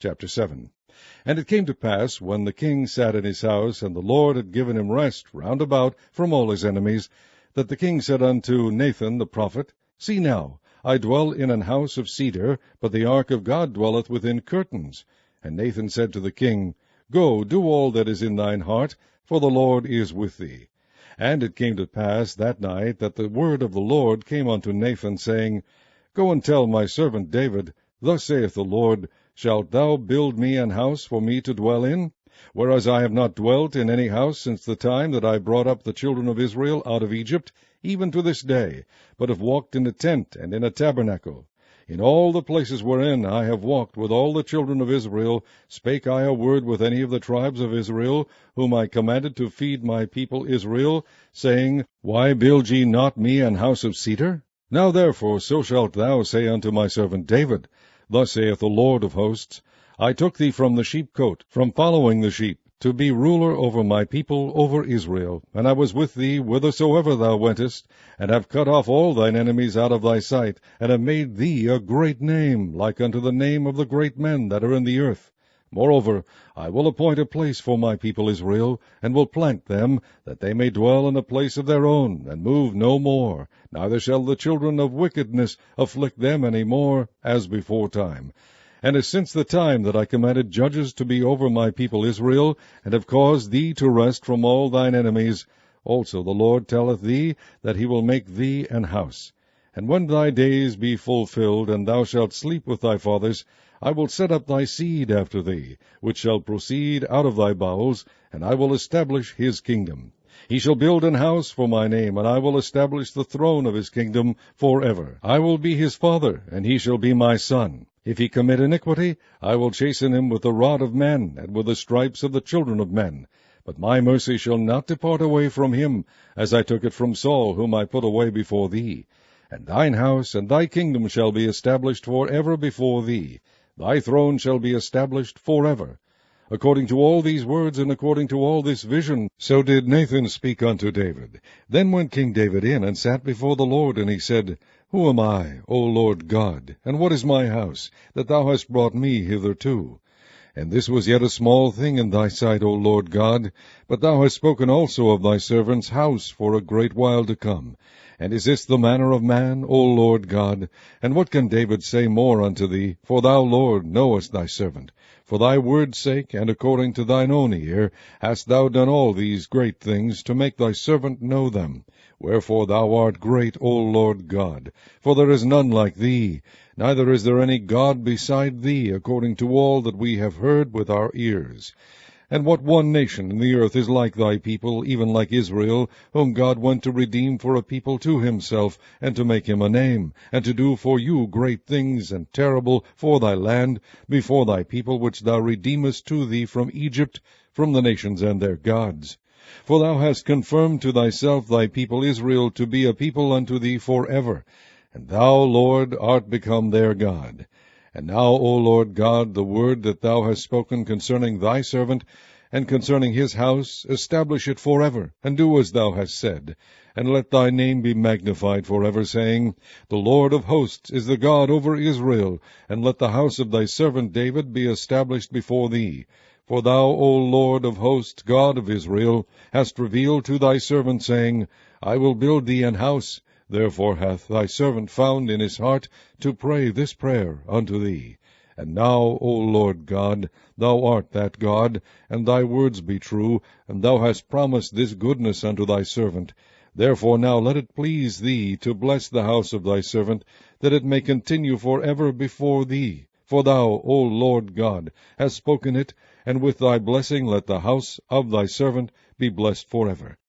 Chapter 7. And it came to pass, when the king sat in his house, and the Lord had given him rest round about from all his enemies, that the king said unto Nathan the prophet, See now, I dwell in an house of cedar, but the ark of God dwelleth within curtains. And Nathan said to the king, Go, do all that is in thine heart, for the Lord is with thee. And it came to pass that night that the word of the Lord came unto Nathan, saying, Go and tell my servant David, Thus saith the Lord, Shalt thou build me an house for me to dwell in? Whereas I have not dwelt in any house since the time that I brought up the children of Israel out of Egypt, even to this day, but have walked in a tent and in a tabernacle. In all the places wherein I have walked with all the children of Israel, spake I a word with any of the tribes of Israel, whom I commanded to feed my people Israel, saying, Why build ye not me an house of cedar? Now therefore so shalt thou say unto my servant David, Thus saith the Lord of hosts, I took thee from the sheepcote, from following the sheep, to be ruler over my people, over Israel. And I was with thee whithersoever thou wentest, and have cut off all thine enemies out of thy sight, and have made thee a great name, like unto the name of the great men that are in the earth. Moreover, I will appoint a place for my people Israel, and will plant them, that they may dwell in a place of their own, and move no more. Neither shall the children of wickedness afflict them any more, as before time. And as since the time that I commanded judges to be over my people Israel, and have caused thee to rest from all thine enemies, also the Lord telleth thee that he will make thee an house. And when thy days be fulfilled, and thou shalt sleep with thy fathers, I will set up thy seed after thee, which shall proceed out of thy bowels, and I will establish his kingdom. He shall build an house for my name, and I will establish the throne of his kingdom forever. I will be his father, and he shall be my son. If he commit iniquity, I will chasten him with the rod of men, and with the stripes of the children of men. But my mercy shall not depart away from him, as I took it from Saul, whom I put away before thee. And thine house and thy kingdom shall be established forever before thee. Thy throne shall be established forever. According to all these words, and according to all this vision, so did Nathan speak unto David. Then went King David in, and sat before the Lord, and he said, Who am I, O Lord God, and what is my house, that thou hast brought me hitherto? And this was yet a small thing in thy sight, O Lord God, but thou hast spoken also of thy servant's house for a great while to come. And is this the manner of man, O Lord God? And what can David say more unto thee? For thou, Lord, knowest thy servant. For thy word's sake, and according to thine own ear, hast thou done all these great things, to make thy servant know them. Wherefore thou art great, O Lord God. For there is none like thee, neither is there any God beside thee, according to all that we have heard with our ears. And what one nation in the earth is like thy people, even like Israel, whom God went to redeem for a people to himself, and to make him a name, and to do for you great things and terrible for thy land, before thy people which thou redeemest to thee from Egypt, from the nations and their gods? For thou hast confirmed to thyself thy people Israel to be a people unto thee forever, and thou, Lord, art become their God. And now, O Lord God, the word that thou hast spoken concerning thy servant, and concerning his house, establish it forever, and do as thou hast said. And let thy name be magnified forever, saying, The Lord of hosts is the God over Israel, and let the house of thy servant David be established before thee. For thou, O Lord of hosts, God of Israel, hast revealed to thy servant, saying, I will build thee an house. Therefore hath thy servant found in his heart to pray this prayer unto thee. And now, O Lord God, thou art that God, and thy words be true, and thou hast promised this goodness unto thy servant. Therefore now let it please thee to bless the house of thy servant, that it may continue forever before thee. For thou, O Lord God, hast spoken it, and with thy blessing let the house of thy servant be blessed forever.